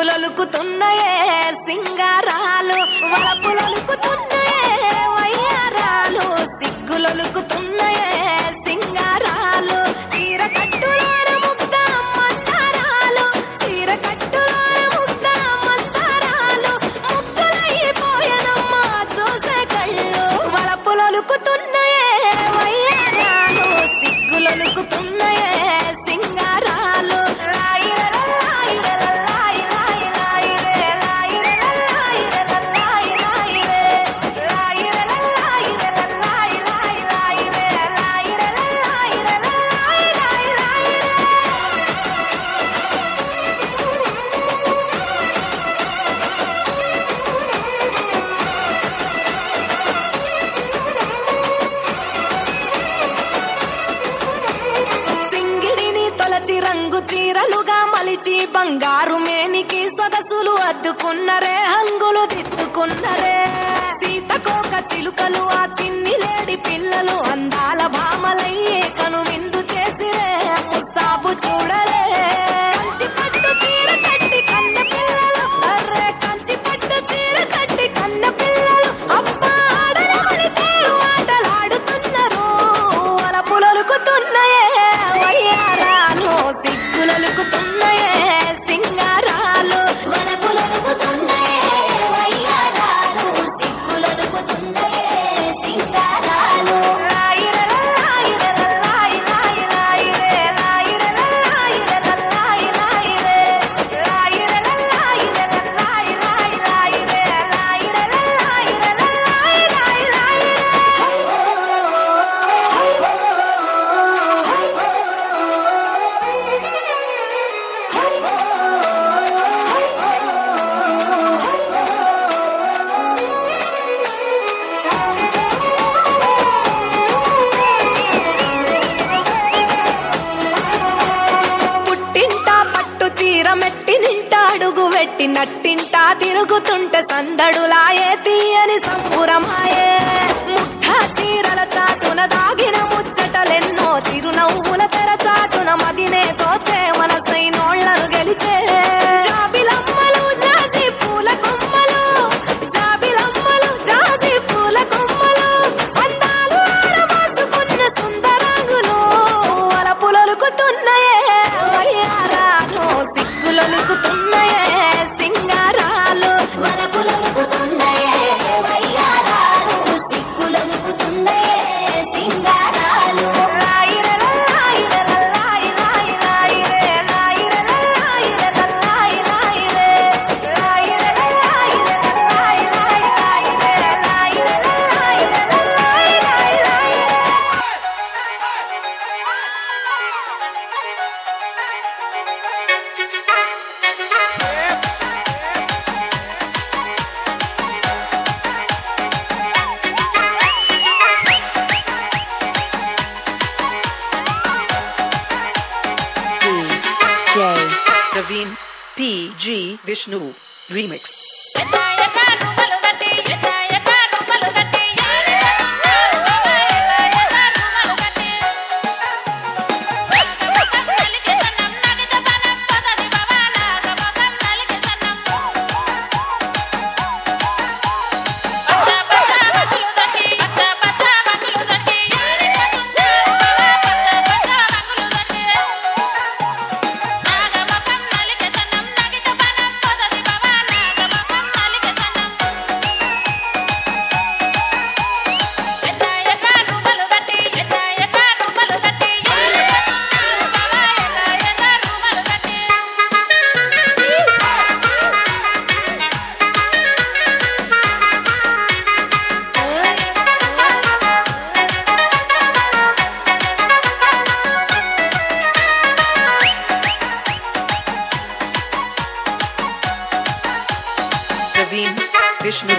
సిగ్గులొలుకుతున్నాయే సింగారాలు వలపులొలుకుతున్నాయే వయ్యారాలు సిగ్గులొలుకుతున్నాయే సింగారాలు చీర కట్టులోన ముద్ద మందారాలు చీర కట్టులోన ముద్ద మందారాలు ముక్కలైపోయనమ్మా చూసే కళ్ళు వలపులొలుకుతున్నాయే వయ్యారాలు సిగ్గులొలుకుతున్నాయే సింగారాలు రంగు చీరలుగా మలిచి బంగారు మేనికి సొగసులు అద్దుకున్నరే హంగులు దిద్దుకున్నరే సీతకోక చిలుకలు ఆ చిన్ని లేడి పిల్లలు అందాల భామలయ్యే కను విందు చేసిరే ముస్తాబు చూడరే కంచి పట్టు చీర కట్టి కన్న పిల్లలు అర్రే కంచి పట్టు చీర కట్టి కన్న పిల్లలు అబ్బా ఆడరాని తేరు ఆటలాడుతున్నారు వలపులొలుకుతున్నాయే వయ్యారాలు సిగ్గులొలుకుతున్నాయే సింగారాలు వలపులొలుకుతున్నాయే వయ్యారాలు సిగ్గులొలుకుతున్నాయే సింగారాలు నట్టింటా తిరుగుతుంటే సందడులాయే తీయని సంబురమాయే ముఠా చీరల చాటున దాగిన ముచ్చటలెన్నో చిరునవ్వుల తెర చాటున మదినే తోచే మనసైనోళ్లను గెలిచే జాబిలమ్మలు జాజి పూల కొమ్మలు జాబిలమ్మలు జాజి పూల కొమ్మలు అందాలు ఆరబాసుకున్న సుందరాంగులు వలపులొలుకుతున్నాయే వయ్యారాలు సిగ్గులొలుకుతున్నాయే సింగారాలు వలపులొలుకుతున్నాయే వయ్యారాలు సిగ్గులొలుకుతున్నాయే సింగారాలు Praveen P.G. Vishnu Remix. Praveen Vishnu